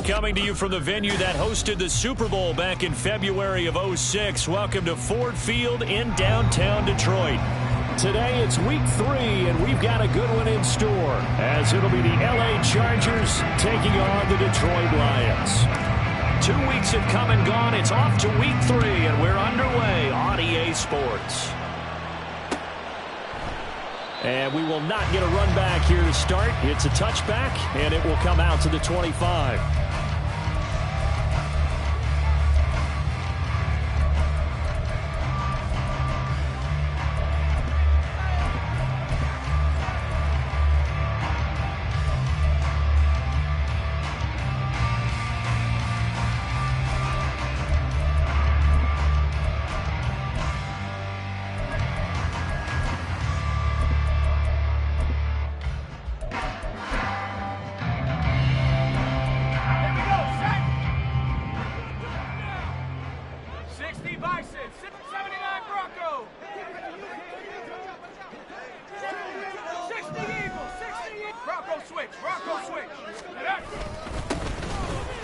coming to you from the venue that hosted the Super Bowl back in February of '06. Welcome to Ford Field in downtown Detroit. Today it's week 3, and we've got a good one in store, as it'll be the LA Chargers taking on the Detroit Lions. 2 weeks have come and gone. It's off to week 3, and we're underway on EA Sports. And we will not get a run back here to start. It's a touchback, and it will come out to the 25.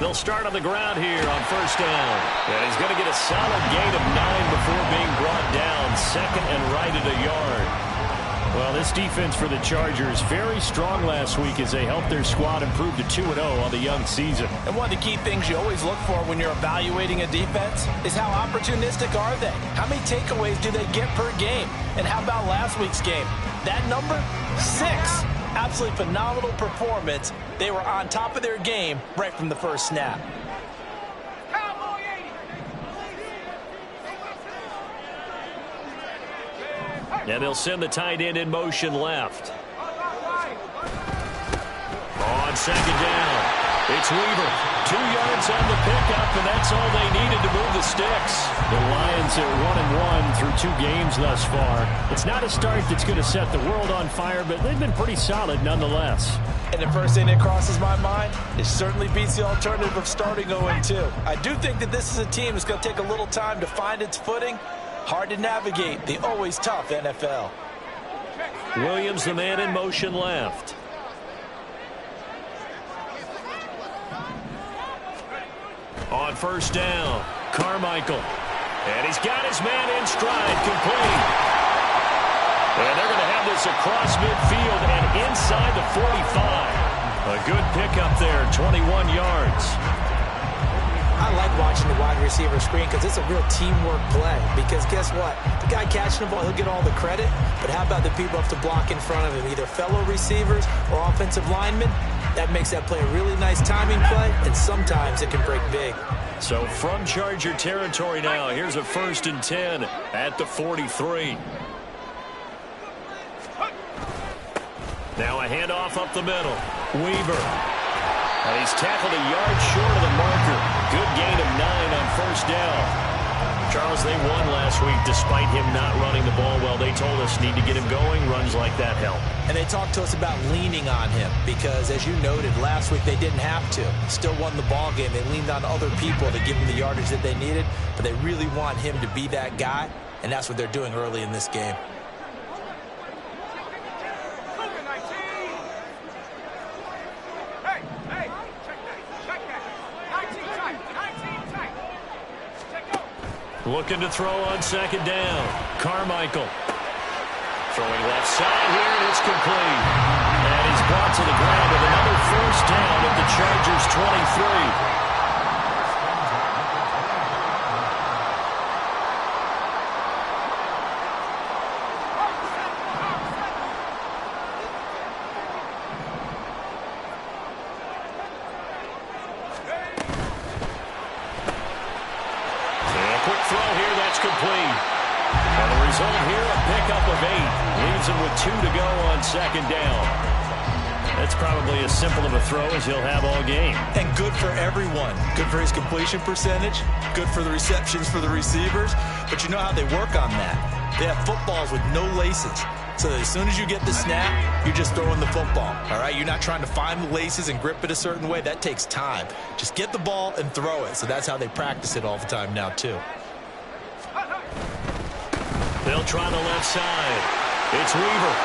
They'll start on the ground here on first down. And he's going to get a solid gain of 9 before being brought down. Second and right at a yard. Well, this defense for the Chargers, very strong last week as they helped their squad improve to 2-0 on the young season. And one of the key things you always look for when you're evaluating a defense is how opportunistic are they? How many takeaways do they get per game? And how about last week's game? That number, 6. Absolutely phenomenal performance. They were on top of their game right from the first snap. And they'll send the tight end in motion left. On second down, it's Weaver. 2 yards on the pickup, and that's all they needed to move the sticks. The Lions are 1-1 through 2 games thus far. It's not a start that's going to set the world on fire, but they've been pretty solid nonetheless. And the first thing that crosses my mind, it certainly beats the alternative of starting 0-2. I do think that this is a team that's going to take a little time to find its footing. Hard to navigate the always tough NFL. Williams, the man in motion left. On first down, Carmichael. And he's got his man in stride, complete. And they're going to have this across midfield and inside the 45. A good pickup there, 21 yards. I like watching the wide receiver screen because it's a real teamwork play. Because guess what? The guy catching the ball, he'll get all the credit. But how about the people who have to block in front of him, either fellow receivers or offensive linemen? That makes that play a really nice timing play, and sometimes it can break big. So from Charger territory now, here's a 1st and 10 at the 43. Now a handoff up the middle. Weaver. And he's tackled a yard short of the marker. Good gain of 9 on first down. Charles, they won last week despite him not running the ball well. They told us need to get him going. Runs like that help. And they talked to us about leaning on him because, as you noted, last week they didn't have to. Still won the ball game. They leaned on other people to give them the yardage that they needed, but they really want him to be that guy, and that's what they're doing early in this game. Looking to throw on second down. Carmichael. Throwing left side here, and it's complete. And he's brought to the ground with another first down at the Chargers 23. Second down. That's probably as simple of a throw as he'll have all game. And good for everyone. Good for his completion percentage. Good for the receptions for the receivers. But you know how they work on that. They have footballs with no laces. So that as soon as you get the snap, you're just throwing the football. All right? You're not trying to find the laces and grip it a certain way. That takes time. Just get the ball and throw it. So that's how they practice it all the time now, too. They'll try the left side. It's Weaver.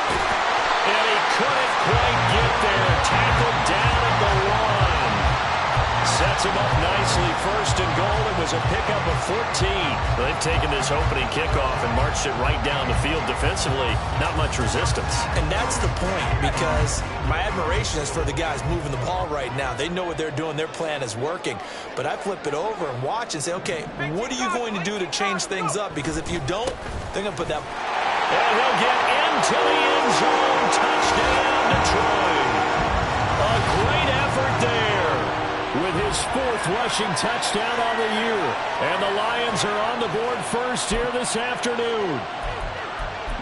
And he couldn't quite get there. Tackled down at the 1. Sets him up nicely. First and goal. It was a pickup of 14. Well, they've taken this opening kickoff and marched it right down the field defensively. Not much resistance. And that's the point, because my admiration is for the guys moving the ball right now. They know what they're doing. Their plan is working. But I flip it over and watch and say, okay, what are you going to do to change things up? Because if you don't, they're going to put that... And he'll get into the end zone. Touchdown, Detroit. A great effort there with his 4th rushing touchdown on the year. And the Lions are on the board first here this afternoon.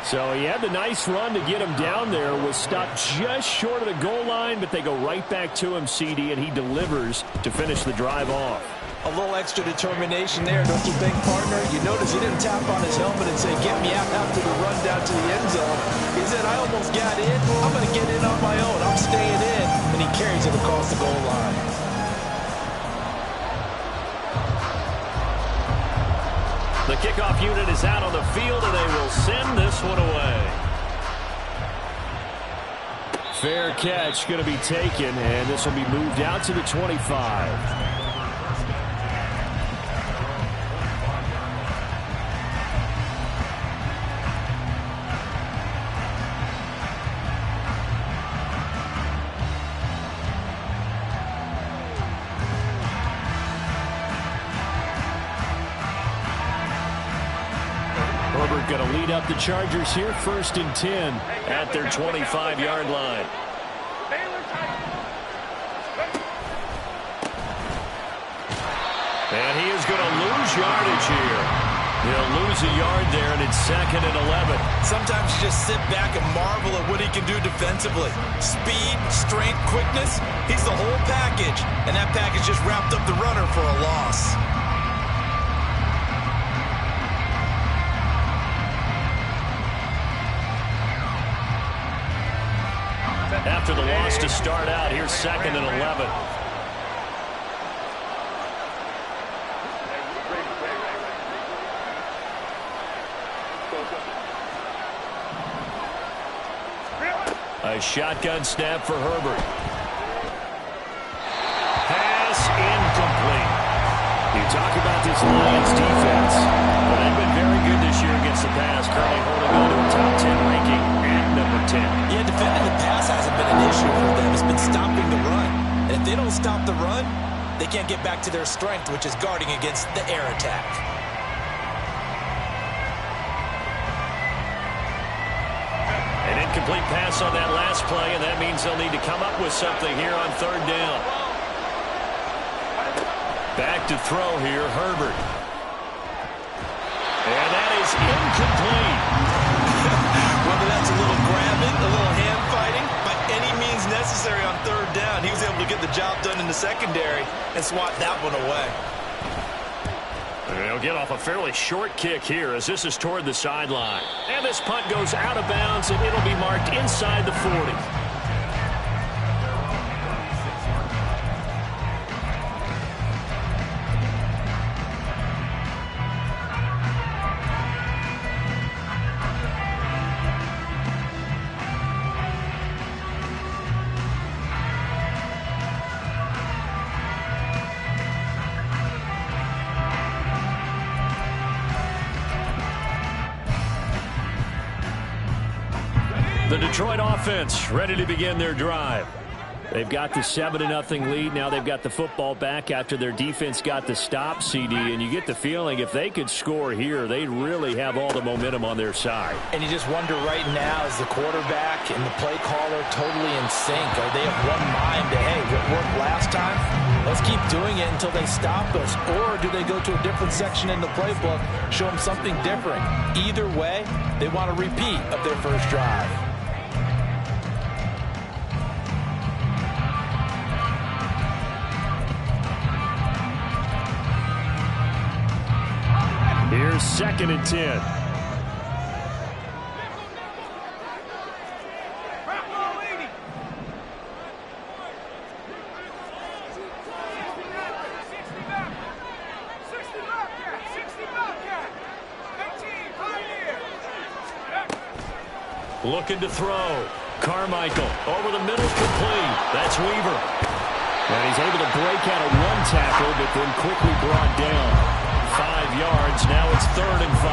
So he had the nice run to get him down there. Was stopped just short of the goal line, but they go right back to him, CD, and he delivers to finish the drive off. A little extra determination there, don't you think, partner? You notice he didn't tap on his helmet and say, get me out after the run down to the end zone. He said, I almost got in. I'm going to get in on my own. I'm staying in. And he carries it across the goal line. The kickoff unit is out on the field, and they will send this one away. Fair catch going to be taken, and this will be moved out to the 25. Going to lead up the Chargers here, 1st and 10 at their 25-yard line. And he is going to lose yardage here. He'll lose a yard there, and it's 2nd and 11. Sometimes you just sit back and marvel at what he can do defensively. Speed, strength, quickness, he's the whole package. And that package just wrapped up the runner for a loss. After the loss to start out, here's 2nd and 11. A shotgun snap for Herbert. Pass incomplete. You talk about this Lions defense. Well, they've been very good this year against the pass, currently holding on to a top 10 ranking at number 10. Yeah, defending the pass hasn't been an issue for them. It's been stopping the run. And if they don't stop the run, they can't get back to their strength, which is guarding against the air attack. An incomplete pass on that last play, and that means they'll need to come up with something here on 3rd down. Back to throw here, Herbert. And that is incomplete. Whether that's a little grabbing, a little hand fighting, by any means necessary on 3rd down, he was able to get the job done in the secondary and swat that one away. They'll get off a fairly short kick here as this is toward the sideline. And this punt goes out of bounds, and it'll be marked inside the 40. The Detroit offense ready to begin their drive. They've got the 7-0 lead. Now they've got the football back after their defense got the stop, CD. And you get the feeling if they could score here, they'd really have all the momentum on their side. And you just wonder right now, is the quarterback and the play caller totally in sync? Are they of one mind to, hey, what worked last time? Let's keep doing it until they stop us. Or do they go to a different section in the playbook, show them something different? Either way, they want a repeat of their first drive. Here's 2nd and 10. Looking to throw. Carmichael over the middle, complete. That's Weaver. And he's able to break out of one tackle but then quickly brought down. 5 yards. Now it's 3rd and 5.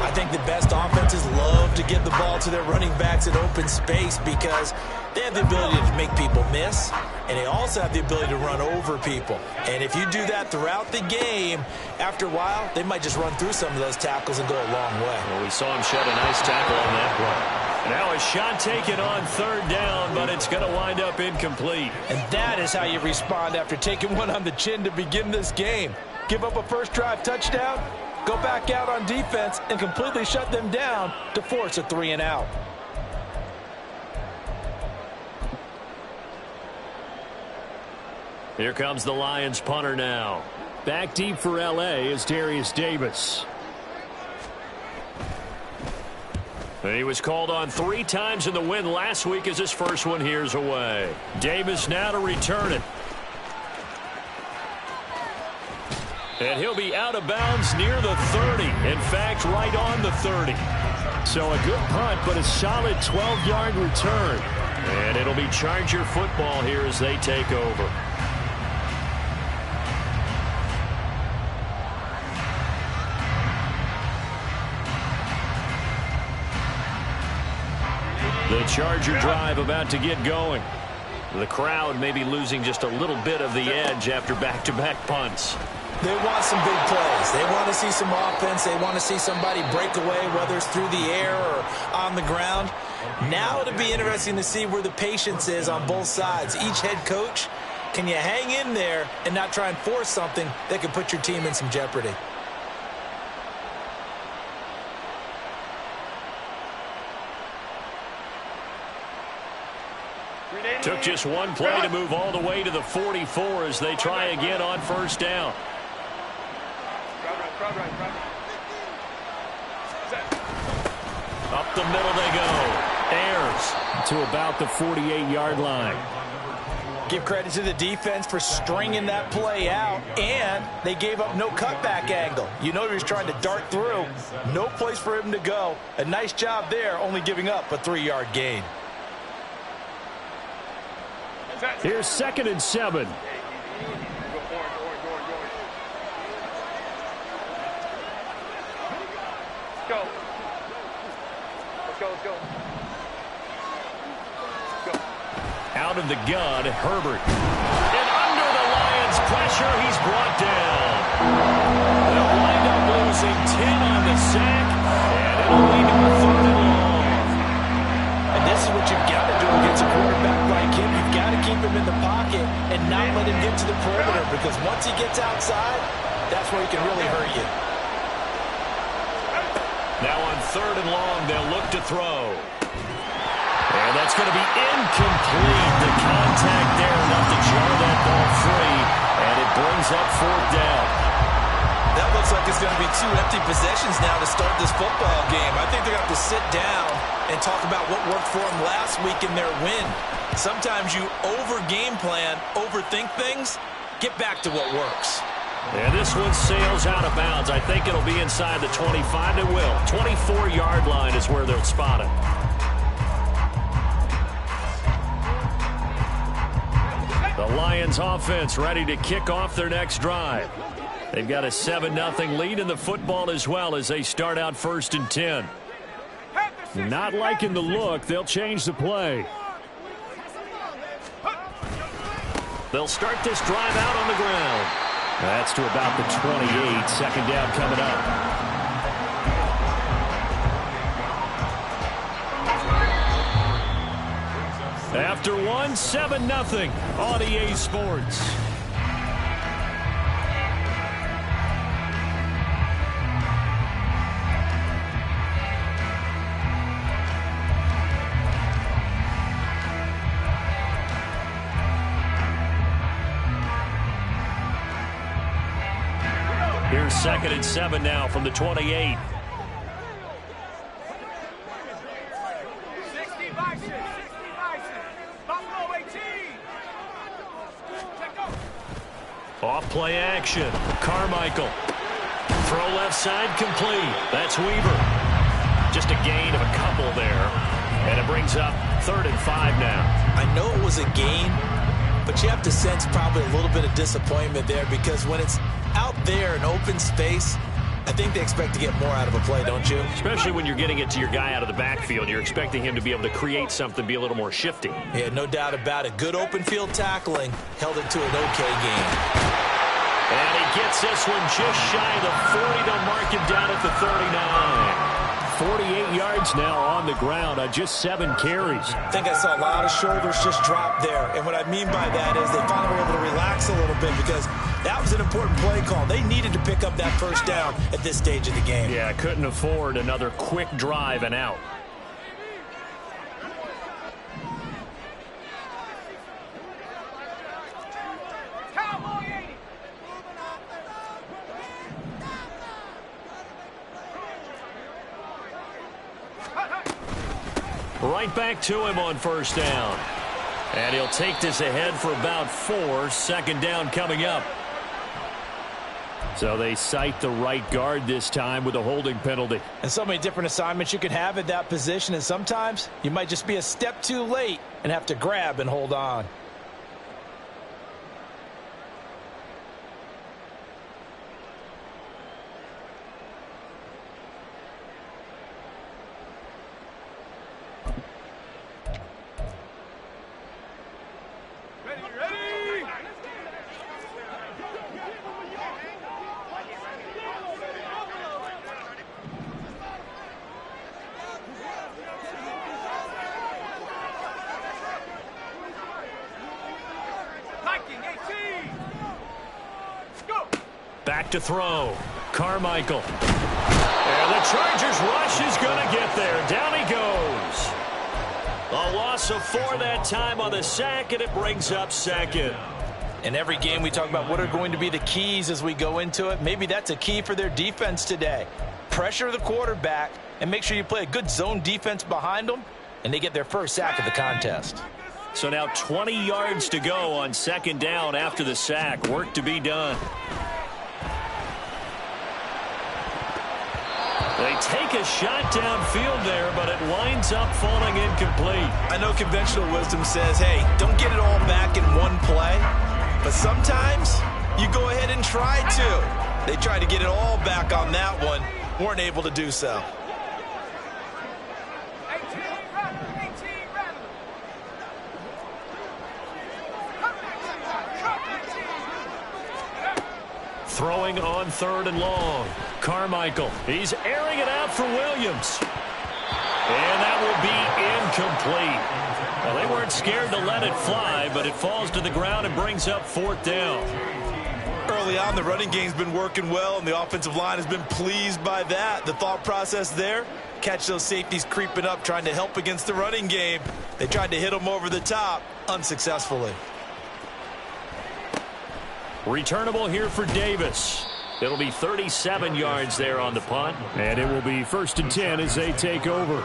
I think the best offenses love to give the ball to their running backs in open space because they have the ability to make people miss, and they also have the ability to run over people. And if you do that throughout the game, after a while, they might just run through some of those tackles and go a long way. Well, we saw him shed a nice tackle on that play. Now a shot taken on 3rd down, but it's going to wind up incomplete. And that is how you respond after taking one on the chin to begin this game. Give up a first drive touchdown, go back out on defense, and completely shut them down to force a 3-and-out. Here comes the Lions punter now. Back deep for L.A. is Darius Davis. He was called on 3 times in the win last week as his first one here's away. Davis now to return it. And he'll be out of bounds near the 30. In fact, right on the 30. So a good punt, but a solid 12-yard return. And it'll be Charger football here as they take over. The Charger drive about to get going. The crowd may be losing just a little bit of the edge after back-to-back punts. They want some big plays. They want to see some offense. They want to see somebody break away, whether it's through the air or on the ground. Now it'll be interesting to see where the patience is on both sides. Each head coach, can you hang in there and not try and force something that could put your team in some jeopardy? Took just one play to move all the way to the 44 as they try again on 1st down. Up the middle they go. Ayers to about the 48-yard line. Give credit to the defense for stringing that play out, and they gave up no cutback angle. You know he was trying to dart through. No place for him to go. A nice job there, only giving up a 3-yard gain. Here's 2nd and 7. Out of the gun, Herbert. And under the Lions' pressure, he's brought down. They'll wind up losing 10 on the sack, and it'll lead to a 3rd and long. And this is what you've got to do against a quarterback like him. You've got to keep him in the pocket and not let him get to the perimeter, because once he gets outside, that's where he can really hurt you. Now on 3rd and long, they'll look to throw. And that's going to be incomplete. The contact there enough to jar that ball free, and it brings up 4th down. That looks like it's going to be 2 empty possessions now to start this football game. I think they're going to have to sit down and talk about what worked for them last week in their win. Sometimes you over-game plan, overthink things, get back to what works. And this one sails out of bounds. I think it'll be inside the 25. It will. 24-yard line is where they'll spot it. The Lions offense ready to kick off their next drive. They've got a 7-0 lead in the football as well as they start out 1st and 10. Not liking the look. They'll change the play. They'll start this drive out on the ground. That's to about the 28. 2nd down coming up. After one, 7-0 on EA Sports. Here's 2nd and 7 now from the 28. Off play action. Carmichael. Throw left side complete. That's Weaver. Just a gain of a couple there. And it brings up 3rd and 5 now. I know it was a gain, But you have to sense probably a little bit of disappointment there because when it's out there in open space, I think they expect to get more out of a play, don't you? Especially when you're getting it to your guy out of the backfield. You're expecting him to be able to create something, be a little more shifty. Yeah, no doubt about it. Good open field tackling held it to an okay game. And he gets this one just shy of the 40 to mark him down at the 39. 48 yards now on the ground on just 7 carries. I think I saw a lot of shoulders just drop there. And what I mean by that is they finally were able to relax a little bit because that was an important play call. They needed to pick up that first down at this stage of the game. Yeah, couldn't afford another quick drive and out. Right back to him on first down. And he'll take this ahead for about 4. Second down coming up. So they cite the right guard this time with a holding penalty. And so many different assignments you can have at that position, and sometimes you might just be a step too late and have to grab and hold on. Back to throw. Carmichael. And the Chargers rush is going to get there. Down he goes. A loss of 4 that time on the sack, and it brings up second. In every game we talk about what are going to be the keys as we go into it. Maybe that's a key for their defense today. Pressure the quarterback and make sure you play a good zone defense behind them, and they get their first sack of the contest. So now 20 yards to go on second down after the sack. Work to be done. They take a shot downfield there, but it winds up falling incomplete. I know conventional wisdom says, hey, don't get it all back in one play. But sometimes you go ahead and try to. They tried to get it all back on that one. Weren't able to do so. Throwing on 3rd and long. Carmichael, he's airing it out for Williams. And that will be incomplete. Well, they weren't scared to let it fly, but it falls to the ground and brings up 4th down. Early on, the running game's been working well, and the offensive line has been pleased by that. The thought process there, catch those safeties creeping up, trying to help against the running game. They tried to hit them over the top, unsuccessfully. Returnable here for Davis. It'll be 37 yards there on the punt. And it will be 1st and 10 as they take over.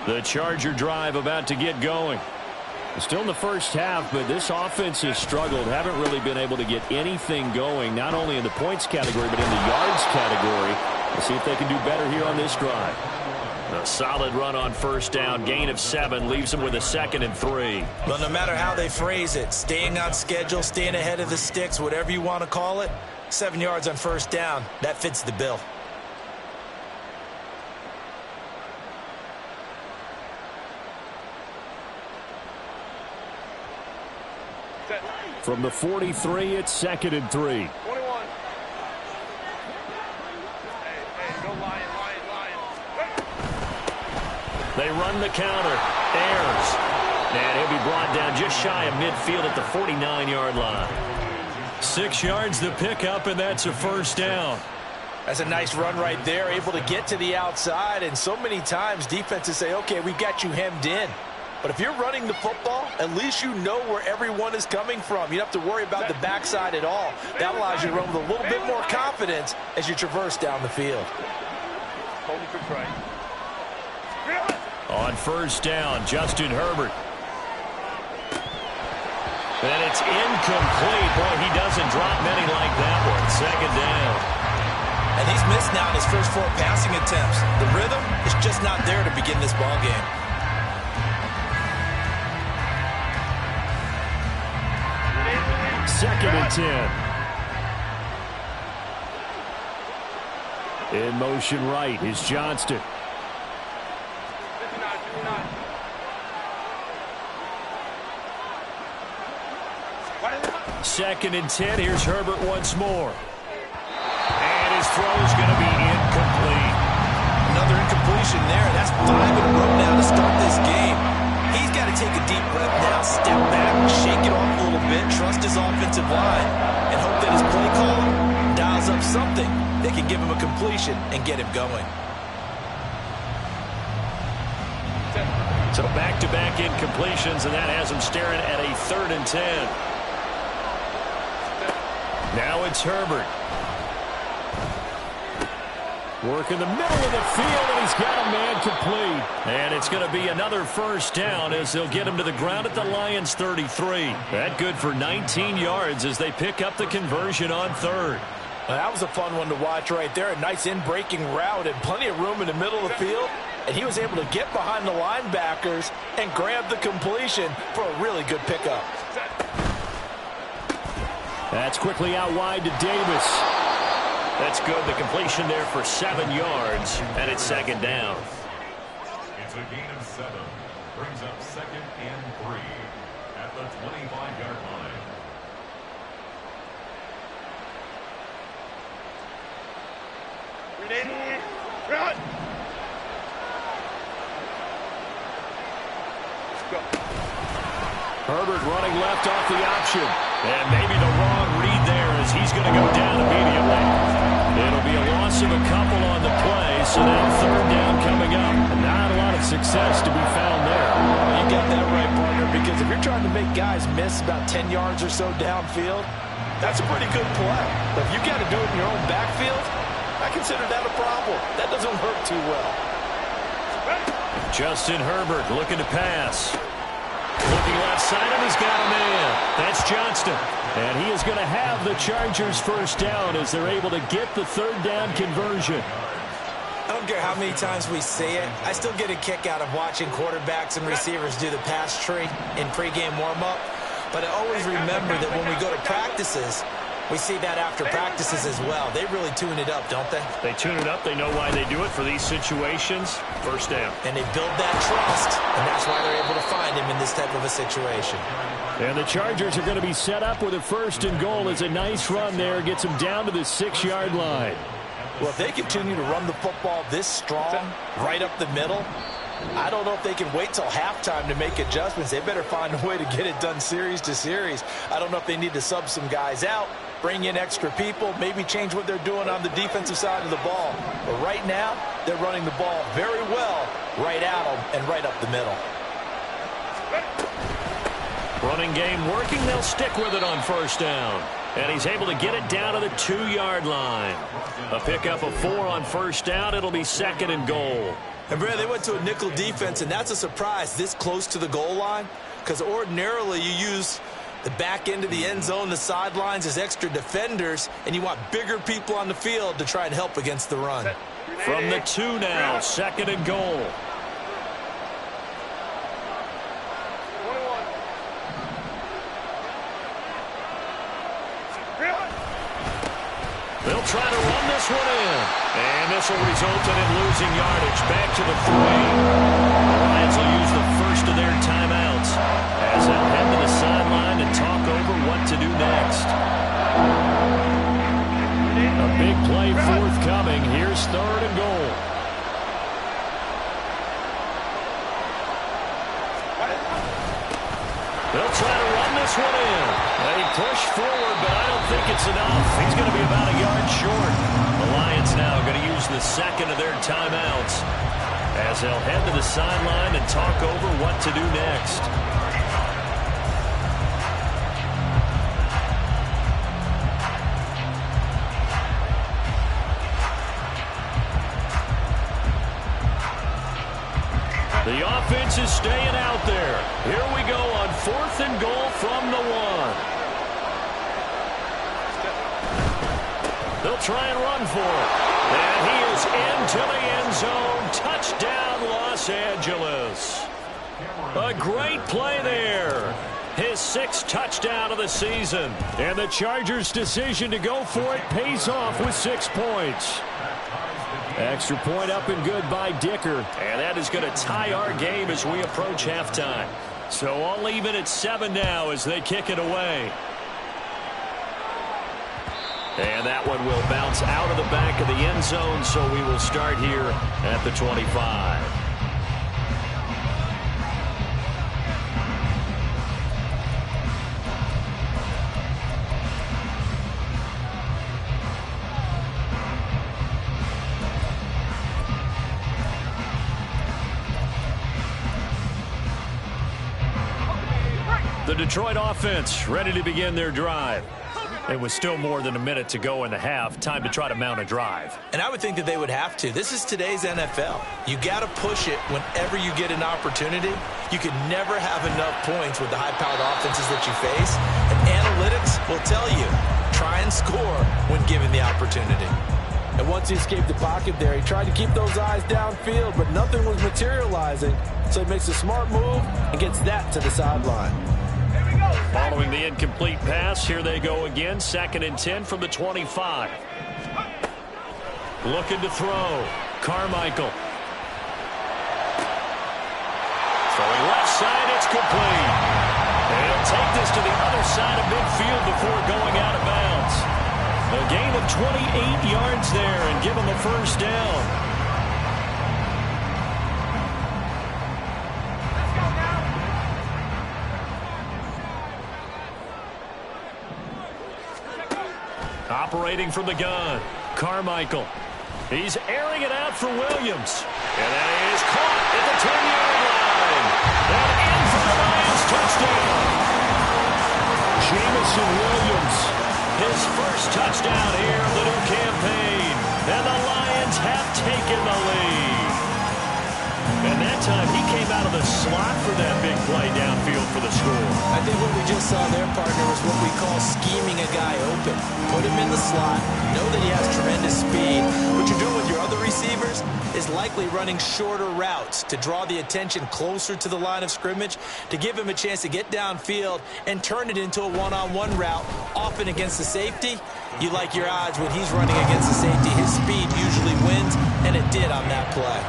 The Charger drive about to get going. Still in the first half, but this offense has struggled. Haven't really been able to get anything going, not only in the points category, but in the yards category. Let's see if they can do better here on this drive. A solid run on first down. Gain of 7 leaves them with a 2nd and 3. Well, no matter how they phrase it, staying on schedule, staying ahead of the sticks, whatever you want to call it, 7 yards on first down, that fits the bill. From the 43, it's 2nd and 3. 21. Hey, go Lion. They run the counter. Ayers. And he'll be brought down just shy of midfield at the 49-yard line. 6 yards the pickup, and that's a first down. That's a nice run right there, able to get to the outside. And so many times defenses say, okay, we got you hemmed in. But if you're running the football, at least you know where everyone is coming from. You don't have to worry about the backside at all. That allows you to run with a little bit more confidence as you traverse down the field. On first down, Justin Herbert. And it's incomplete. Boy, he doesn't drop many like that one. 2nd down. And he's missed now in his first 4 passing attempts. The rhythm is just not there to begin this ball game. Second and 10. In motion right is Johnston. Second and 10. Here's Herbert once more. And his throw is going to be incomplete. Another incompletion there. That's 5 in a row now to start this game. He's got to take a deep breath now, step back, shake it off a little bit, trust his offensive line, and hope that his play caller dials up something that can give him a completion and get him going. So back-to-back incompletions, and that has him staring at a 3rd and 10. Now it's Herbert. Work in the middle of the field, and he's got a man complete. And it's going to be another first down as they'll get him to the ground at the Lions' 33. That good for 19 yards as they pick up the conversion on 3rd. Well, that was a fun one to watch right there. A nice in-breaking route and plenty of room in the middle of the field. And he was able to get behind the linebackers and grab the completion for a really good pickup. That's quickly out wide to Davis. That's good. The completion there for 7 yards, and it's 2nd down. It's a gain of 7. Brings up 2nd and 3 at the 25-yard line. Ready? Run! Let's go. Herbert running left off the option. And maybe the wrong read there as he's going to go down immediately. It'll be a loss of a couple on the play, so now 3rd down coming up. Not a lot of success to be found there. You got that right, partner, because if you're trying to make guys miss about 10 yards or so downfield, that's a pretty good play. But if you got to do it in your own backfield, I consider that a problem. That doesn't work too well. Justin Herbert looking to pass. Looking left side, and he's got a man. That's Johnston. And he is going to have the Chargers first down as they're able to get the 3rd down conversion. I don't care how many times we say it. I still get a kick out of watching quarterbacks and receivers do the pass tree in pregame warm-up. But I always remember that when we go to practices, we see that after practices as well. They really tune it up, don't they? They tune it up. They know why they do it for these situations. First down. And they build that trust, and that's why they're able to find him in this type of a situation. And the Chargers are going to be set up with a 1st and goal as a nice run there. Gets them down to the 6-yard line. Well, if they continue to run the football this strong, right up the middle, I don't know if they can wait till halftime to make adjustments. They better find a way to get it done series to series. I don't know if they need to sub some guys out, bring in extra people, maybe change what they're doing on the defensive side of the ball. But right now, they're running the ball very well right at them and right up the middle. Running game working. They'll stick with it on 1st down. And he's able to get it down to the 2-yard line. A pickup of 4 on 1st down. It'll be 2nd and goal. And, Brad, they went to a nickel defense, and that's a surprise this close to the goal line, because ordinarily you use the back end of the end zone, the sidelines as extra defenders, and you want bigger people on the field to try and help against the run. From the 2 now, 2nd and goal. They'll try to run this one in. And this will result in it losing yardage. Back to the 3. The Lions will use the first of their timeouts as they'll head to the sideline and talk over what to do next. A big play forthcoming. Here's 3rd and goal. They'll try to run this one in. They push forward, but I don't think it's enough. He's going to be about a yard short. The Lions now going to use the 2nd of their timeouts as they'll head to the sideline and talk over what to do next. The offense is staying out there. Here we go on 4th and goal from the 1. They'll try and run for it. And he is into the end zone. Touchdown, Los Angeles. A great play there. His 6th touchdown of the season. And the Chargers' decision to go for it pays off with 6 points. Extra point up and good by Dicker. And that is going to tie our game as we approach halftime. So all even at 7 now as they kick it away. And that one will bounce out of the back of the end zone, so we will start here at the 25. The Detroit offense ready to begin their drive. It was still more than a minute to go in the half. Time to try to mount a drive. And I would think that they would have to. This is today's NFL. You got to push it whenever you get an opportunity. You can never have enough points with the high-powered offenses that you face. And analytics will tell you, try and score when given the opportunity. And once he escaped the pocket there, he tried to keep those eyes downfield, but nothing was materializing. So he makes a smart move and gets that to the sideline. Following the incomplete pass, here they go again. 2nd and 10 from the 25. Looking to throw. Carmichael. Throwing left side, it's complete. And he'll take this to the other side of midfield before going out of bounds. A gain of 28 yards there and give him a first down. Operating from the gun, Carmichael. He's airing it out for Williams. And that is caught at the 10-yard line. And in for the Lions touchdown. Jamison Williams, his first touchdown here of the new campaign. And the Lions have taken the lead. And that time he came out of the slot for that big play downfield for the score. I think what we just saw there, partner, was what we call scheming a guy open. Put him in the slot, know that he has tremendous speed. What you're doing with your other receivers is likely running shorter routes to draw the attention closer to the line of scrimmage, to give him a chance to get downfield and turn it into a one-on-one route, often against the safety. You like your odds when he's running against the safety. His speed usually wins, and it did on that play.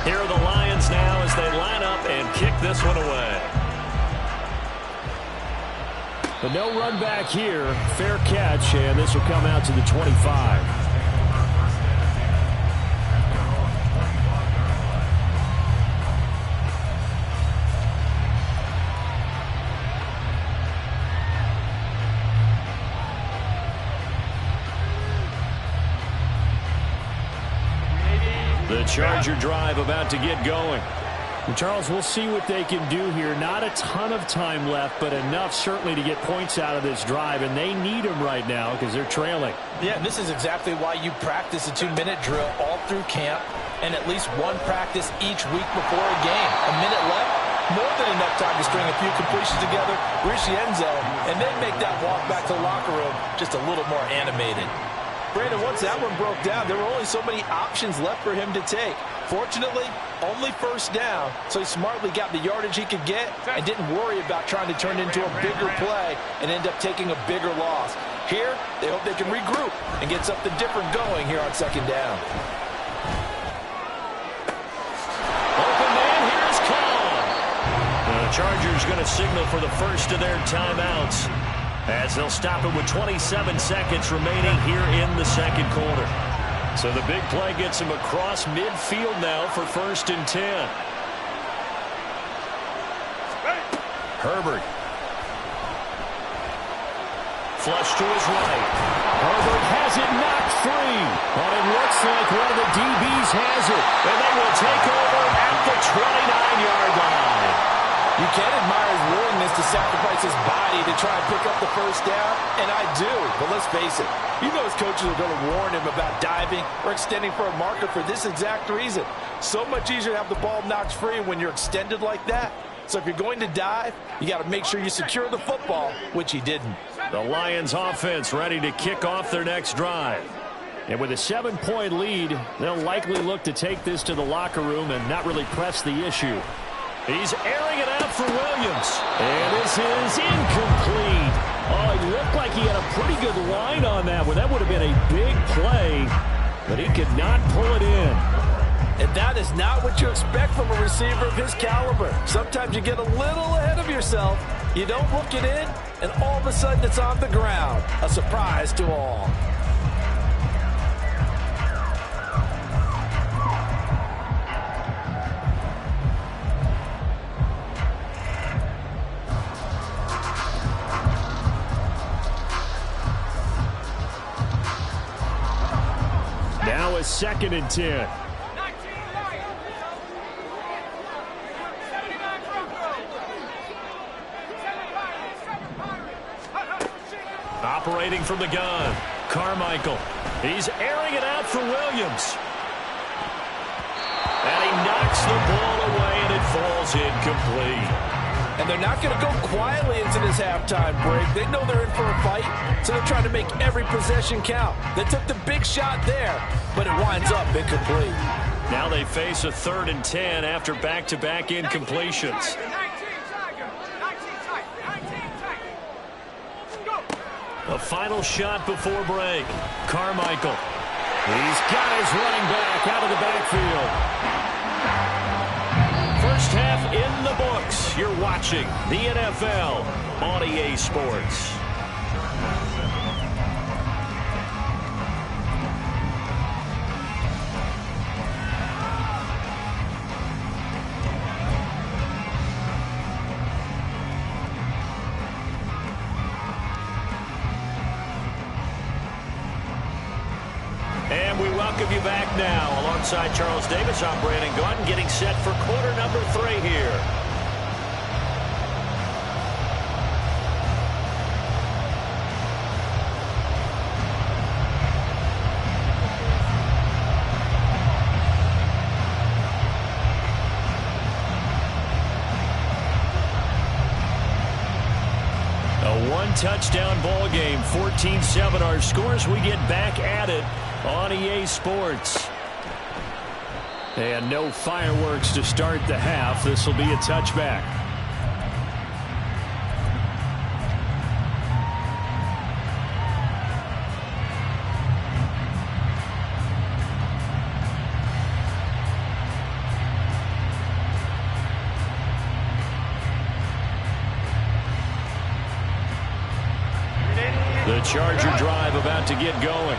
Here are the Lions now as they line up and kick this one away. But no run back here. Fair catch, and this will come out to the 25. The Charger drive about to get going. And Charles, we'll see what they can do here. Not a ton of time left, but enough certainly to get points out of this drive, and they need them right now because they're trailing. Yeah, and this is exactly why you practice a 2-minute drill all through camp and at least one practice each week before a game. A minute left, more than enough time to string a few completions together, reach the end zone, and then make that walk back to the locker room just a little more animated. Brandon, once that one broke down, there were only so many options left for him to take. Fortunately, only first down, so he smartly got the yardage he could get and didn't worry about trying to turn it into a bigger play and end up taking a bigger loss. Here, they hope they can regroup and get something different going here on 2nd down. Open man, here's Cobb. The Chargers going to signal for the first of their timeouts, as they'll stop it with 27 seconds remaining here in the second quarter. So the big play gets him across midfield now for 1st and 10. Herbert. Flush to his right. Herbert has it knocked free. But it looks like one of the DBs has it. And they will take over at the 29-yard line. You can't admire his willingness to to sacrifice his body to try and pick up the first down, and I do. But let's face it, you know his coaches are going to warn him about diving or extending for a marker for this exact reason. So much easier to have the ball knocked free when you're extended like that. So if you're going to dive, you got to make sure you secure the football, which he didn't. The Lions offense ready to kick off their next drive. And with a 7-point lead, they'll likely look to take this to the locker room and not really press the issue. He's airing it out for Williams. And this is incomplete. Oh, it looked like he had a pretty good line on that one. That would have been a big play, but he could not pull it in. And that is not what you expect from a receiver of his caliber. Sometimes you get a little ahead of yourself. You don't look it in, and all of a sudden it's on the ground. A surprise to all. Now a 2nd and 10. Operating from the gun, Carmichael. He's airing it out for Williams. And he knocks the ball away, and it falls incomplete. And they're not going to go quietly into this halftime break. They know they're in for a fight, so they're trying to make every possession count. They took the big shot there, but it winds up incomplete. Now they face a 3rd and 10 after back-to-back incompletions. A final shot before break. Carmichael. He's got his running back out of the backfield. First half in the books. You're watching the NFL on EA Sports. And we welcome you back now. Alongside Charles Davis, I'm Brandon Gaudin, getting set for quarter number 3 here. A one-touchdown ball game, 14-7 our scores. We get back at it on EA Sports. And no fireworks to start the half. This will be a touchback. The Charger drive about to get going.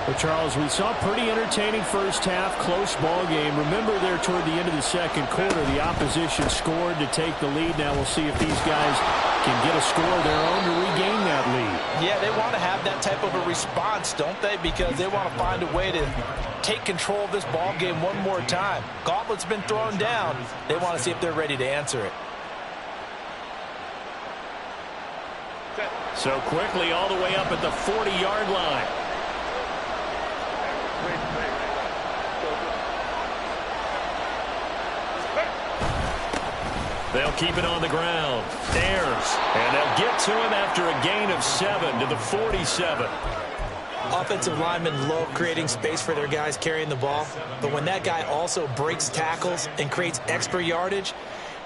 Well, Charles, we saw a pretty entertaining first half, close ball game. Remember there toward the end of the second quarter, the opposition scored to take the lead. Now we'll see if these guys can get a score of their own to regain that lead. Yeah, they want to have that type of a response, don't they? Because they want to find a way to take control of this ball game one more time. Gauntlet's been thrown down. They want to see if they're ready to answer it. So quickly all the way up at the 40-yard line. They'll keep it on the ground. Ayers. And they'll get to him after a gain of 7 to the 47. Offensive linemen love creating space for their guys carrying the ball. But when that guy also breaks tackles and creates extra yardage,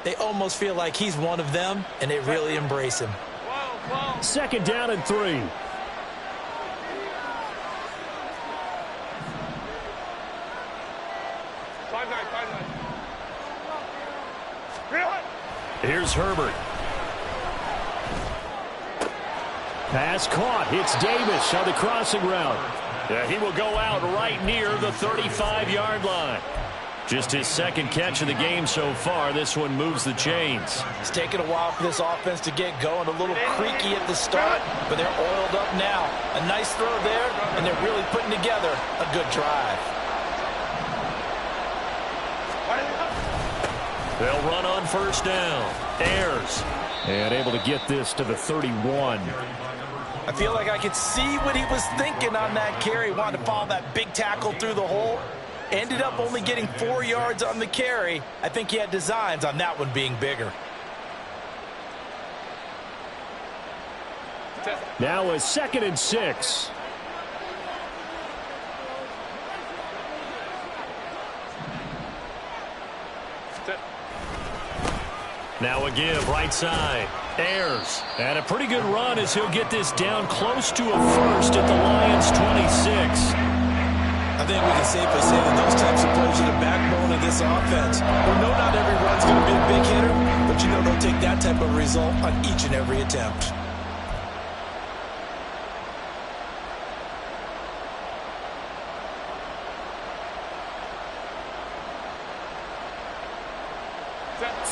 they almost feel like he's one of them, and they really embrace him. 2nd down and 3. Here's Herbert. Pass caught. It's Davis on the crossing route. He will go out right near the 35-yard line. Just his 2nd catch of the game so far. This one moves the chains. It's taken a while for this offense to get going. A little creaky at the start, but they're oiled up now. A nice throw there, and they're really putting together a good drive. They'll run on first down. Ayers. And able to get this to the 31. I feel like I could see what he was thinking on that carry. Wanted to follow that big tackle through the hole. Ended up only getting 4 yards on the carry. I think he had designs on that one being bigger. Now a 2nd and 6. Now again, right side. Ayers. And a pretty good run as he'll get this down close to a first at the Lions' 26. I think we can safely say that those types of plays are the backbone of this offense. We know not every run's going to be a big hitter, but you know they'll take that type of result on each and every attempt.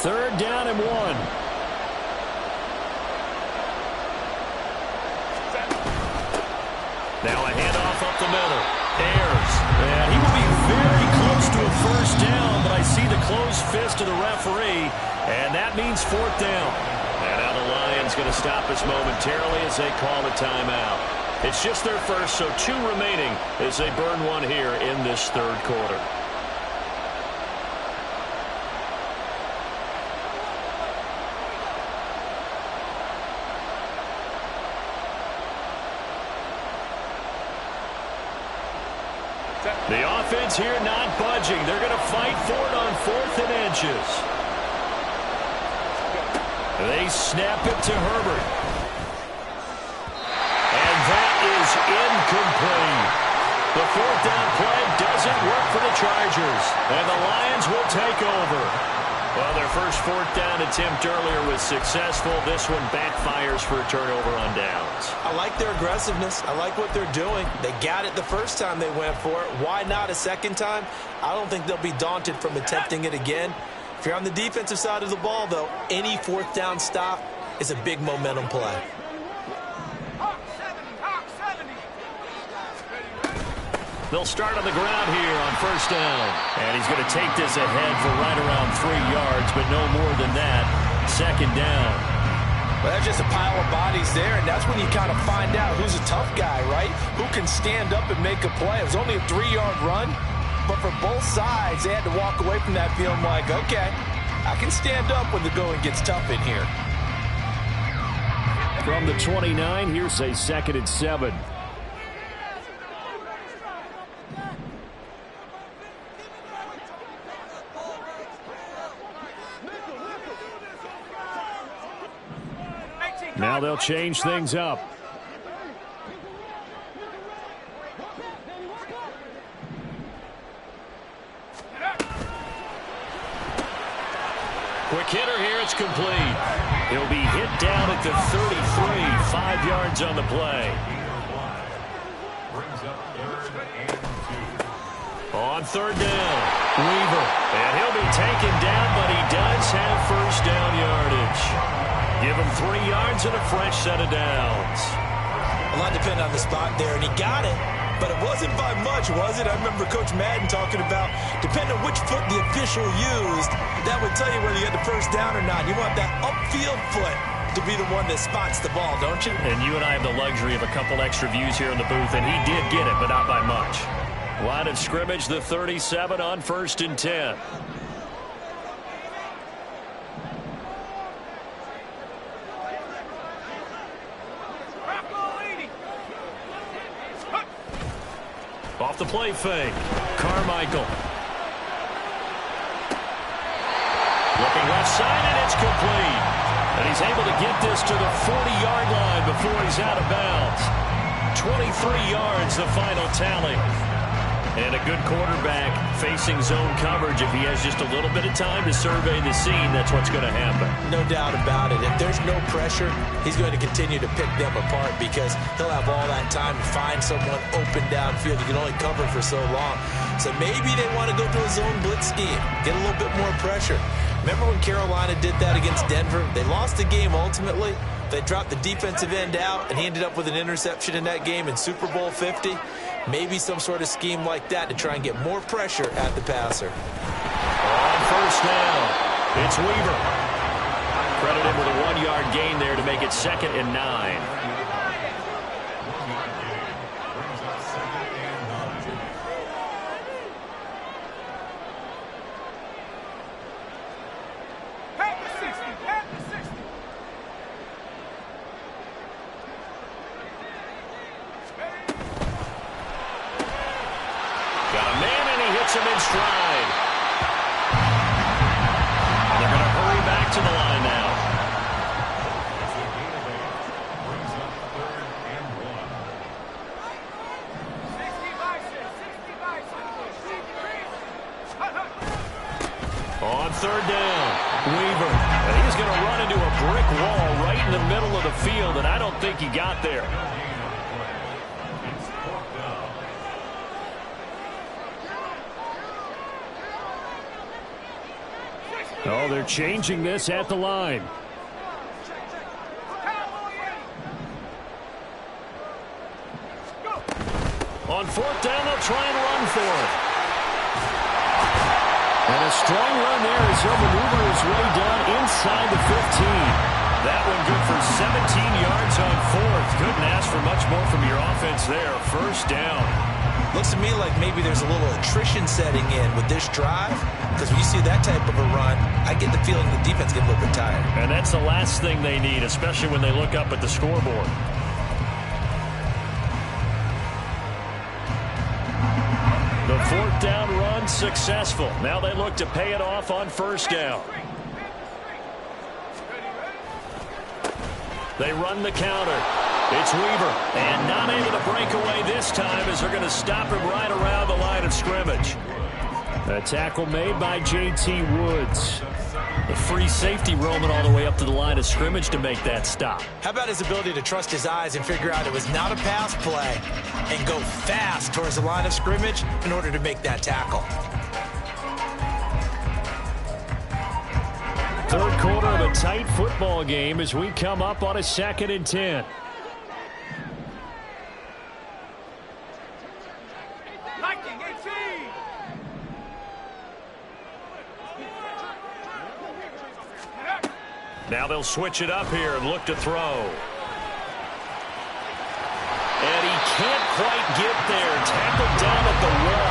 Third down and 1. Now a handoff up the middle. Ayers. And he will be very close to a first down, but I see the closed fist of the referee, and that means 4th down. And now the Lions going to stop us momentarily as they call a timeout. It's just their first, so 2 remaining as they burn one here in this 3rd quarter. The offense here not budging. They're going to fight for it on 4th and inches. They snap it to Herbert. And that is incomplete. The 4th down play doesn't work for the Chargers. And the Lions will take over. Well, their first 4th down attempt earlier was successful. This one backfires for a turnover on downs. I like their aggressiveness. I like what they're doing. They got it the first time they went for it. Why not a second time? I don't think they'll be daunted from attempting it again. If you're on the defensive side of the ball, though, any 4th down stop is a big momentum play. They'll start on the ground here on first down. And he's going to take this ahead for right around 3 yards, but no more than that. 2nd down. Well, that's just a pile of bodies there, and that's when you kind of find out who's a tough guy, right? Who can stand up and make a play. It was only a 3-yard run, but for both sides, they had to walk away from that feeling like, okay, I can stand up when the going gets tough in here. From the 29, here's a 2nd and 7. Now they'll change things up. Quick hitter here, it's complete. He'll be hit down at the 33, 5 yards on the play. On 3rd down, Weaver. And he'll be taken down, but he does have first down yardage. Give him 3 yards and a fresh set of downs. A lot depended on the spot there, and he got it, but it wasn't by much, was it? I remember Coach Madden talking about, depending on which foot the official used, that would tell you whether you had the first down or not. You want that upfield foot to be the one that spots the ball, don't you? And you and I have the luxury of a couple extra views here in the booth, and he did get it, but not by much. Line of scrimmage, the 37 on 1st and 10. Off the play fake. Carmichael. Looking left side, and it's complete. And he's able to get this to the 40-yard line before he's out of bounds. 23 yards, the final tally. And a good quarterback facing zone coverage. If he has just a little bit of time to survey the scene, that's what's going to happen. No doubt about it. If there's no pressure, he's going to continue to pick them apart because he'll have all that time to find someone open downfield. You can only cover for so long. So maybe they want to go to a zone blitz scheme, get a little bit more pressure. Remember when Carolina did that against Denver? They lost the game ultimately. They dropped the defensive end out, and he ended up with an interception in that game in Super Bowl 50. Maybe some sort of scheme like that to try and get more pressure at the passer. On first down, It's Weaver. Credited with a 1-yard gain there to make it 2nd and 9. Got a man, and he hits him in stride. They're going to hurry back to the line now. On 3rd down, Weaver. And he's going to run into a brick wall right in the middle of the field, and I don't think he got there. Oh, they're changing this at the line. On 4th down, they'll try and run for it. And a strong run there as he'll maneuver his way down inside the 15. That one good for 17 yards on 4th. Couldn't ask for much more from your offense there. 1st down. Looks to me like maybe there's a little attrition setting in with this drive, because when you see that type of a run, I get the feeling the defense gets a little bit tired. And that's the last thing they need, especially when they look up at the scoreboard. The 4th down run successful. Now they look to pay it off on 1st down. They run the counter. It's Weaver, and not able to break away this time as they're going to stop him right around the line of scrimmage. A tackle made by J.T. Woods. The free safety roaming all the way up to the line of scrimmage to make that stop. How about his ability to trust his eyes and figure out it was not a pass play and go fast towards the line of scrimmage in order to make that tackle. 3rd quarter of a tight football game as we come up on a 2nd and 10. Now they'll switch it up here and look to throw. And he can't quite get there. Tackled down at the 1.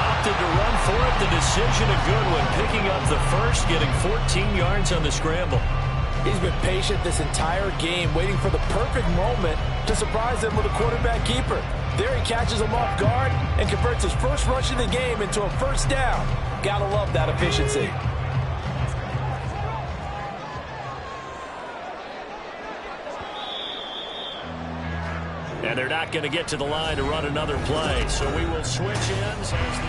Opted to run for it. The decision a good one. Picking up the 1st, getting 14 yards on the scramble. He's been patient this entire game, waiting for the perfect moment to surprise them with a quarterback keeper. There he catches him off guard and converts his first rush of the game into a 1st down. Gotta love that efficiency. And they're not going to get to the line to run another play. So we will switch ends as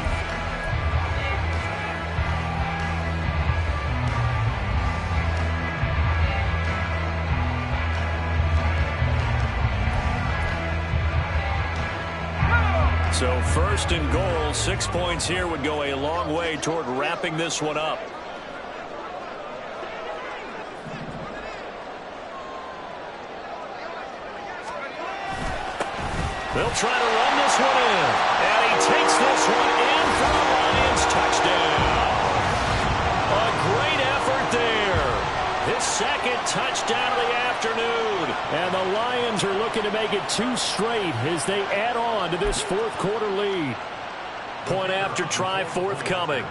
So 1st and goal, 6 points here would go a long way toward wrapping this one up. They'll try to run this one in. And he takes this one in for the Lions touchdown. A great effort there. His 2nd touchdown of the afternoon. And the Lions are looking to make it 2 straight as they add on to this 4th quarter lead. Point after try forthcoming.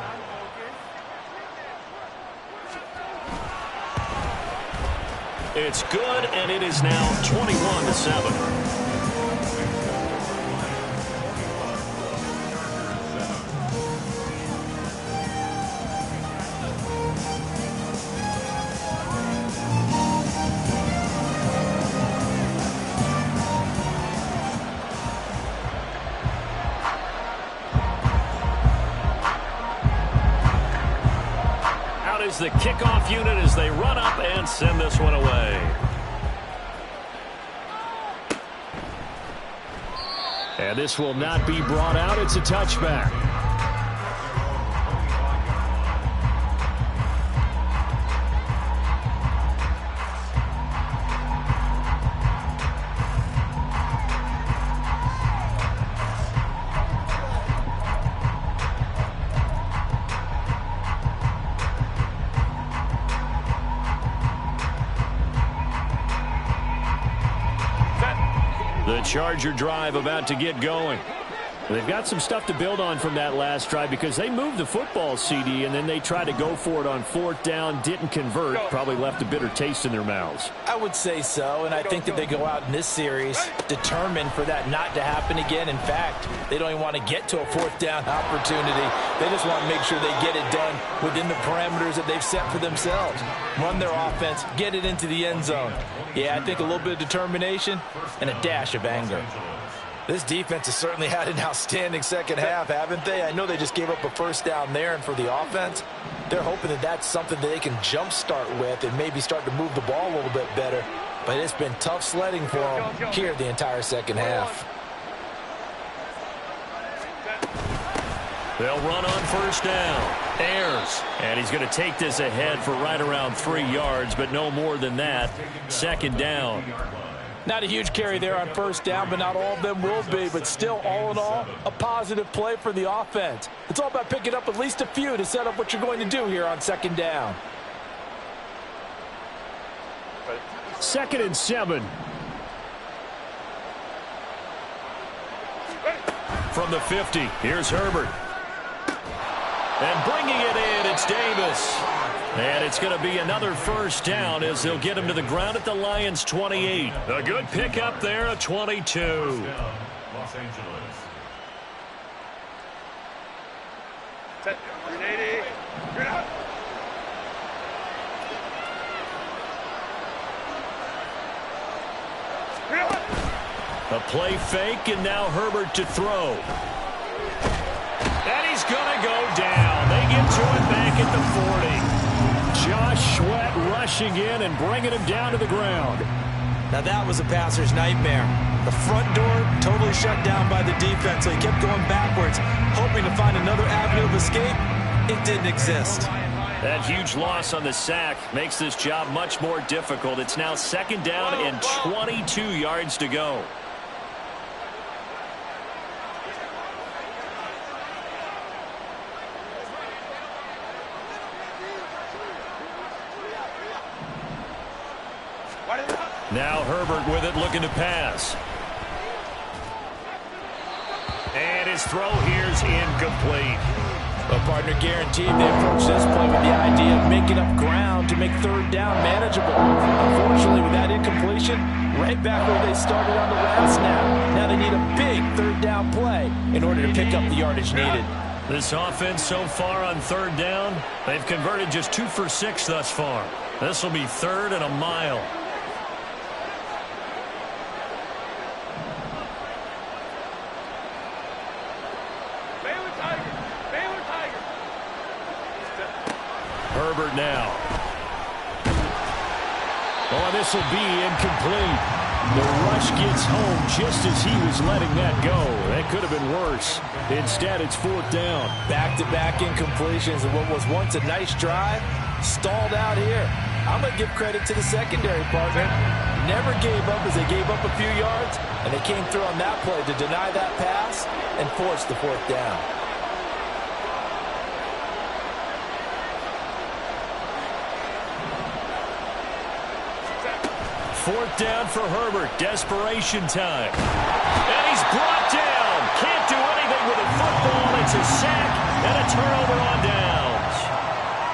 It's good, and it is now 21-7. Is the kickoff unit as they run up and send this one away. And this will not be brought out. It's a touchback. The Charger drive about to get going. They've got some stuff to build on from that last drive because they moved the football, CD, and then they tried to go for it on 4th down, didn't convert, probably left a bitter taste in their mouths. I would say so, and I think that they go out in this series determined for that not to happen again. In fact, they don't even want to get to a 4th down opportunity. They just want to make sure they get it done within the parameters that they've set for themselves. Run their offense, get it into the end zone. Yeah, I think a little bit of determination and a dash of anger. This defense has certainly had an outstanding second half, haven't they? I know they just gave up a 1st down there, and for the offense, they're hoping that that's something that they can jumpstart with and maybe start to move the ball a little bit better. But it's been tough sledding for them here the entire second half. They'll run on 1st down. Ayers. And he's going to take this ahead for right around 3 yards, but no more than that. 2nd down. Not a huge carry there on 1st down, but not all of them will be. But still, all in all, a positive play for the offense. It's all about picking up at least a few to set up what you're going to do here on 2nd down. 2nd and 7. From the 50, here's Herbert. And bringing it in, it's Davis. And it's going to be another 1st down as they'll get him to the ground at the Lions' 28. A good pickup there, a 22. Los Angeles. Set. 380. Get out. A play fake, and now Herbert to throw. And he's going to go down. They get to it back at the 40. Josh Sweat rushing in and bringing him down to the ground. Now that was a passer's nightmare. The front door totally shut down by the defense, so he kept going backwards, hoping to find another avenue of escape. It didn't exist. That huge loss on the sack makes this job much more difficult. It's now 2nd down and 22 yards to go. Now Herbert with it, looking to pass. And his throw here's incomplete. Well, partner, guaranteed they approach this play with the idea of making up ground to make 3rd down manageable. Unfortunately, with that incompletion, right back where they started on the last snap. Now they need a big 3rd down play in order to pick up the yardage needed. This offense so far on 3rd down, they've converted just 2 for 6 thus far. This will be 3rd and a mile. Herbert now. Oh, this will be incomplete. The rush gets home just as he was letting that go. That could have been worse. Instead, it's 4th down. Back-to-back incompletions of what was once a nice drive, stalled out here. I'm going to give credit to the secondary partner. Never gave up as they gave up a few yards, and they came through on that play to deny that pass and force the 4th down. 4th down for Herbert. Desperation time. And he's brought down. Can't do anything with a football. It's a sack and a turnover on downs.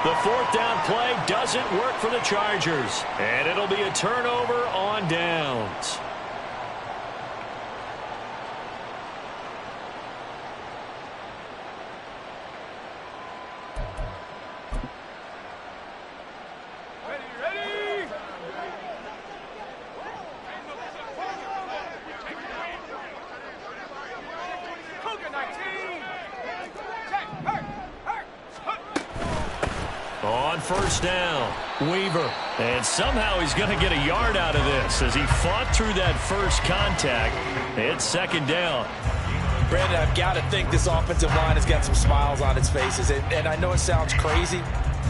The 4th down play doesn't work for the Chargers. And it'll be a turnover on downs. On 1st down, Weaver. And somehow he's going to get a yard out of this as he fought through that first contact. It's 2nd down. Brandon, I've got to think this offensive line has got some smiles on its faces. And I know it sounds crazy,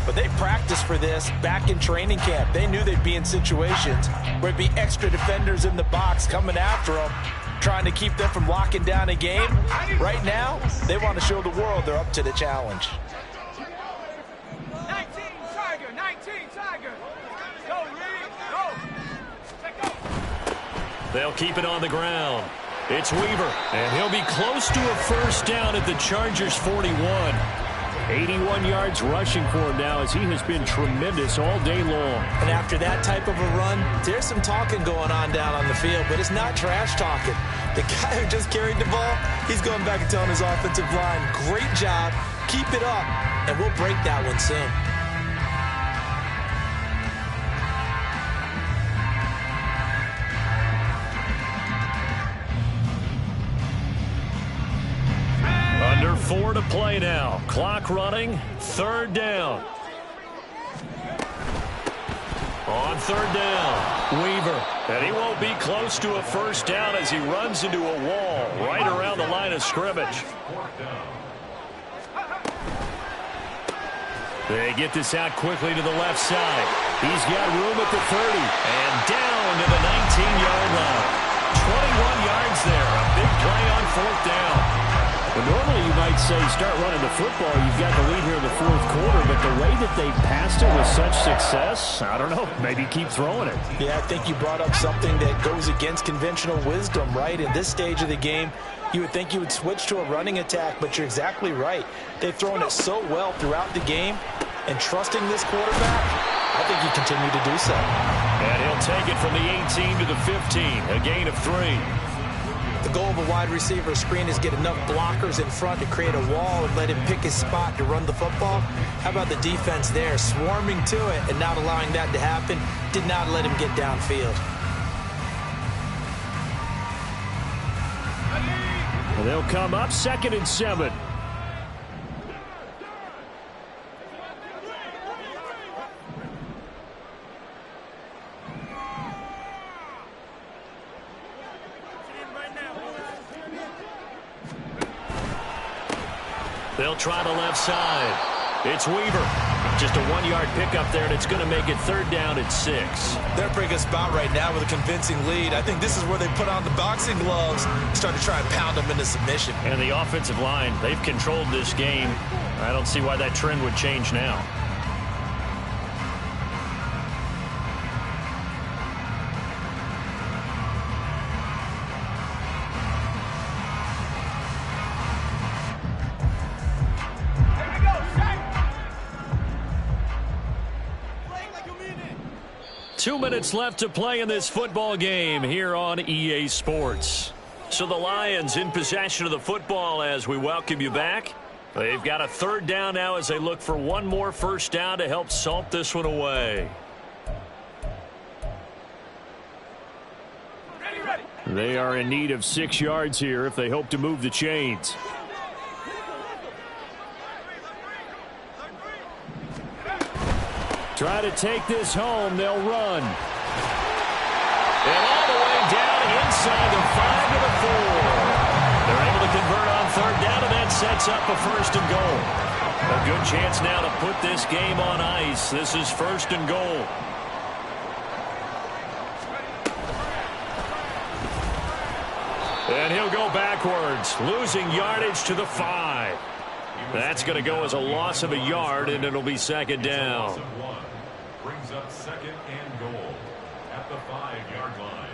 but they practiced for this back in training camp. They knew they'd be in situations where it'd be extra defenders in the box coming after them, trying to keep them from locking down a game. Right now, they want to show the world they're up to the challenge. 19 Tiger. Go, Reed. Go. Check go. They'll keep it on the ground. It's Weaver, and he'll be close to a first down at the Chargers' 41. 81 yards rushing for him now as he has been tremendous all day long. And after that type of a run, there's some talking going on down on the field, but it's not trash talking. The guy who just carried the ball, he's going back and telling his offensive line, great job, keep it up, and we'll break that one soon. Under 4 to play now. Clock running. Third down. On third down, Weaver. And he won't be close to a first down as he runs into a wall right around the line of scrimmage. They get this out quickly to the left side. He's got room at the 30. And down to the 19-yard line. 21 yards there. A big play on fourth down. Well, normally you might say start running the football. You've got the lead here in the fourth quarter, but the way that they passed it with such success, I don't know, maybe keep throwing it. Yeah, I think you brought up something that goes against conventional wisdom, right? In this stage of the game, you would think you would switch to a running attack, but you're exactly right. They've thrown it so well throughout the game, and trusting this quarterback, I think you continue to do so. And he'll take it from the 18 to the 15, a gain of 3. The goal of a wide receiver screen is get enough blockers in front to create a wall and let him pick his spot to run the football. How about the defense there, swarming to it and not allowing that to happen? Did not let him get downfield. And they'll come up 2nd and 7. They'll try the left side. It's Weaver. Just a 1-yard pickup there, and it's going to make it third down at 6. They're a pretty good spot right now with a convincing lead. I think this is where they put on the boxing gloves and start to try and pound them into submission. And the offensive line, they've controlled this game. I don't see why that trend would change now. Two minutes left to play in this football game here on EA Sports. So the Lions in possession of the football as we welcome you back. They've got a third down now as they look for one more first down to help salt this one away. They are in need of 6 yards here if they hope to move the chains. Try to take this home. They'll run. And all the way down inside the 5 to the 4. They're able to convert on third down, and that sets up a first and goal. A good chance now to put this game on ice. This is first and goal. And he'll go backwards, losing yardage to the 5. That's going to go as a loss of a yard, and it'll be second down. Brings up second and goal at the 5-yard line.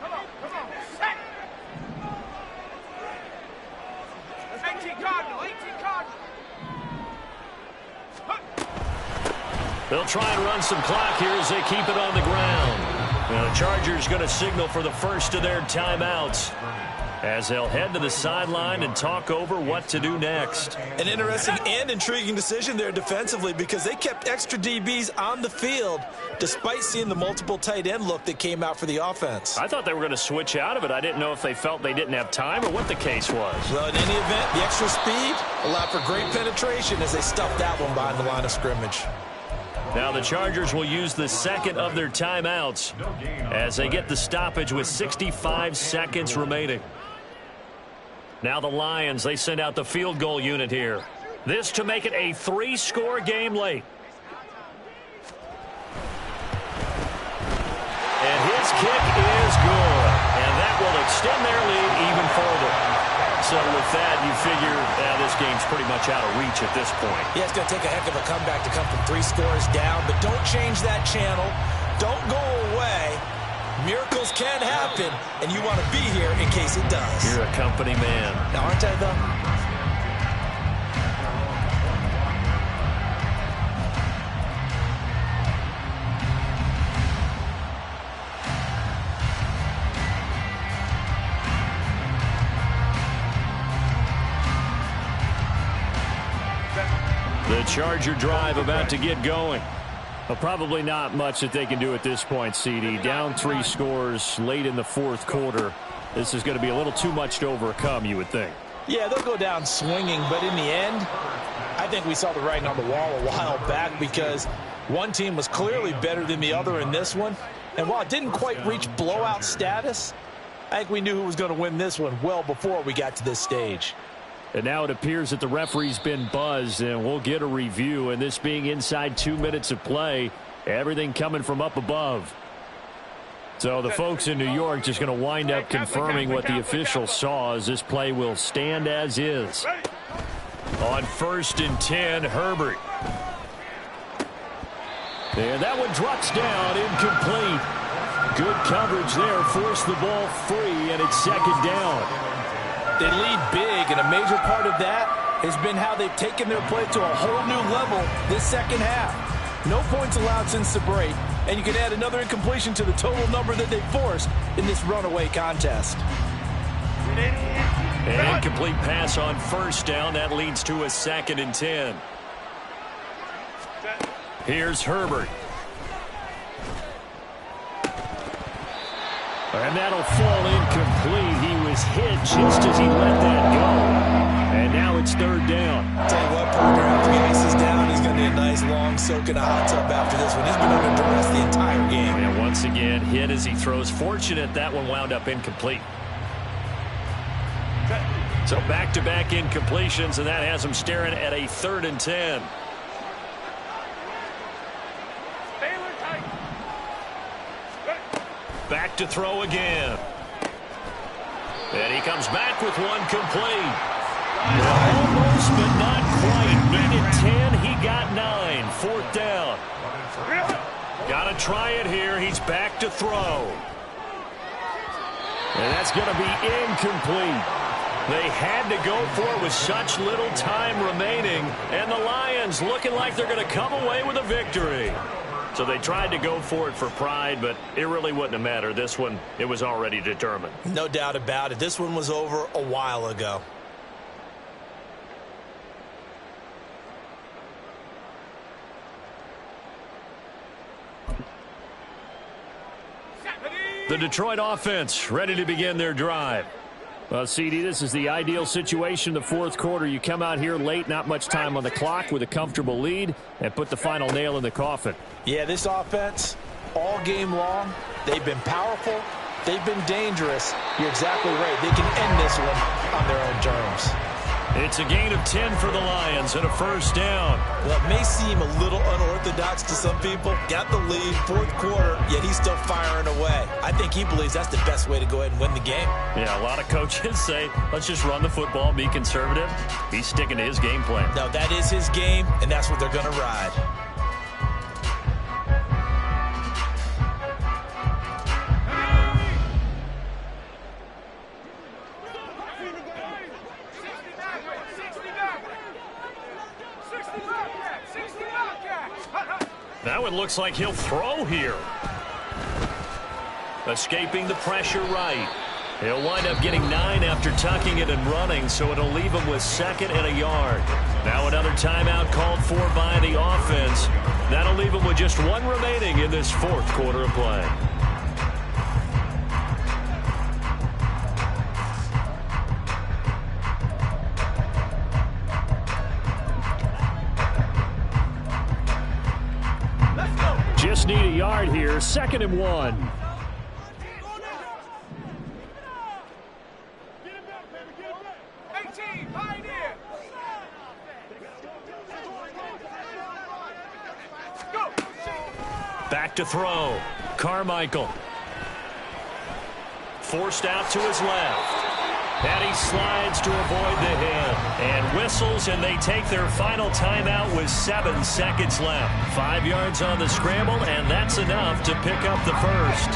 Come on, set! 18 Cardinal. They'll try and run some clock here as they keep it on the ground. Now the Chargers going to signal for the first of their timeouts as they'll head to the sideline and talk over what to do next. An interesting and intriguing decision there defensively because they kept extra DBs on the field despite seeing the multiple tight end look that came out for the offense. I thought they were going to switch out of it. I didn't know if they felt they didn't have time or what the case was. Well, in any event, the extra speed allowed for great penetration as they stuffed that one behind the line of scrimmage. Now the Chargers will use the second of their timeouts as they get the stoppage with 65 seconds remaining. Now the Lions, they send out the field goal unit here. This to make it a 3-score game late. And his kick is good. And that will extend their lead even further. So with that, you figure this game's pretty much out of reach at this point. Yeah, it's going to take a heck of a comeback to come from 3 scores down, but don't change that channel. don't go away. Miracles can happen, and you want to be here in case it does. You're a company man. Now, aren't I, though? The Charger drive about to get going. Well, probably not much that they can do at this point, CD. Down 3 scores late in the fourth quarter. This is going to be a little too much to overcome, you would think. Yeah, they'll go down swinging, but in the end, I think we saw the writing on the wall a while back because one team was clearly better than the other in this one. And while it didn't quite reach blowout status, I think we knew who was going to win this one well before we got to this stage. And now it appears that the referee's been buzzed, and we'll get a review. And this being inside 2 minutes of play, everything coming from up above. So the folks in New York just going to wind up confirming what the officials saw as this play will stand as is. On 1st and 10, Herbert. And that one drops down, incomplete. Good coverage there, forced the ball free, and it's 2nd down. They lead big, and a major part of that has been how they've taken their play to a whole new level this second half. No points allowed since the break, and you can add another incompletion to the total number that they forced in this runaway contest. An incomplete pass on 1st down. That leads to a 2nd and 10. Here's Herbert. And that'll fall incomplete. He was hit just as he let that go. And now it's 3rd down. Tell you what, partner, after he ices down, he's going to need a nice long soak in a hot tub after this one. He's been under duress the entire game. And once again, hit as he throws. Fortunate that one wound up incomplete. So back-to-back incompletions, and that has him staring at a 3rd and 10. Back to throw again. And he comes back with one complete. Almost, but not quite. Needed 10. He got 9. 4th down. Got to try it here. He's back to throw. And that's going to be incomplete. They had to go for it with such little time remaining. And the Lions looking like they're going to come away with a victory. So they tried to go for it for pride, but it really wouldn't have mattered. This one, it was already determined. No doubt about it. This one was over a while ago. The Detroit offense ready to begin their drive. Well, CD, this is the ideal situation in the fourth quarter. You come out here late, not much time on the clock with a comfortable lead, and put the final nail in the coffin. Yeah, this offense, all game long, they've been powerful, they've been dangerous. You're exactly right. They can end this one on their own terms. It's a gain of 10 for the Lions and a 1st down. Well, it may seem a little unorthodox to some people. Got the lead, fourth quarter, yet he's still firing away. I think he believes that's the best way to go ahead and win the game. Yeah, a lot of coaches say, let's just run the football, be conservative. He's sticking to his game plan. No, that is his game, and that's what they're going to ride. Now it looks like he'll throw here. Escaping the pressure right. He'll wind up getting 9 after tucking it and running, so it'll leave him with 2nd and a yard. Now another timeout called for by the offense. That'll leave him with just 1 remaining in this fourth quarter of play. Just need a yard here. 2nd and 1. Back to throw. Carmichael. Forced out to his left. And he slides to avoid the hit. And whistles, and they take their final timeout with 7 seconds left. 5 yards on the scramble, and that's enough to pick up the first.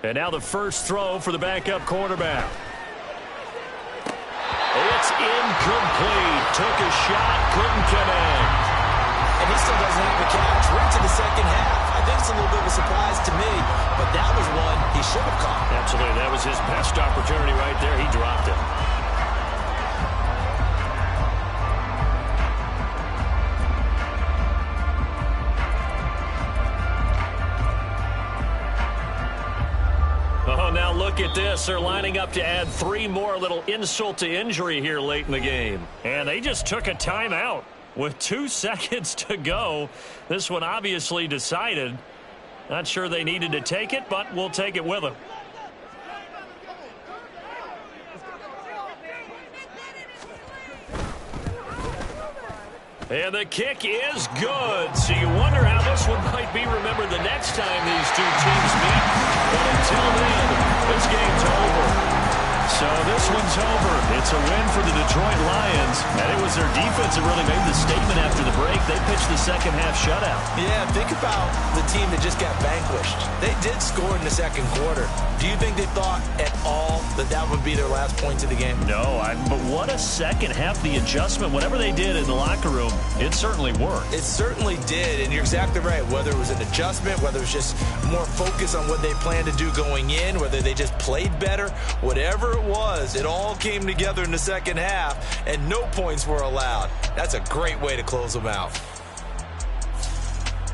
And now the first throw for the backup quarterback. It's incomplete. Took a shot, couldn't connect. And he still doesn't have a catch. We're into the second half. I think it's a little bit of a surprise to me, but that was one he should have caught. Absolutely. That was his best opportunity right there. He dropped it. Oh, now look at this. They're lining up to add 3 more, little insult to injury here late in the game. And they just took a timeout with 2 seconds to go. This one obviously decided. Not sure they needed to take it, but we'll take it with them. And the kick is good. So you wonder how this one might be remembered the next time these two teams meet. But until then, this game's over. So this one's over. It's a win for the Detroit Lions. And it was their defense that really made the statement after the break. They pitched the second half shutout. Yeah, think about the team that just got vanquished. They did score in the second quarter. Do you think they thought at all that that would be their last points of the game? No, but what a second half. The adjustment, whatever they did in the locker room, it certainly worked. It certainly did, and you're exactly right. Whether it was an adjustment, whether it was just more focus on what they planned to do going in, whether they just played better, whatever it was, it all came together in the second half, and no points were allowed. That's a great way to close them out.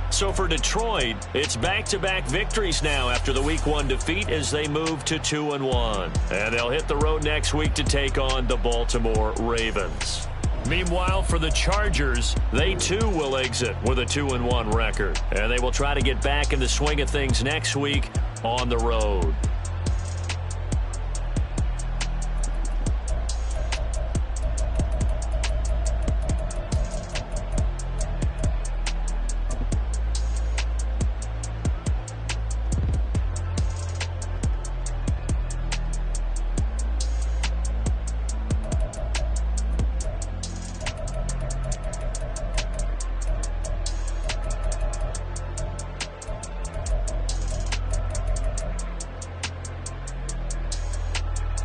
So for Detroit, it's back-to-back victories now after the Week 1 defeat as they move to 2-1. And they'll hit the road next week to take on the Baltimore Ravens. Meanwhile, for the Chargers, they too will exit with a 2-1 record. And they will try to get back in the swing of things next week on the road.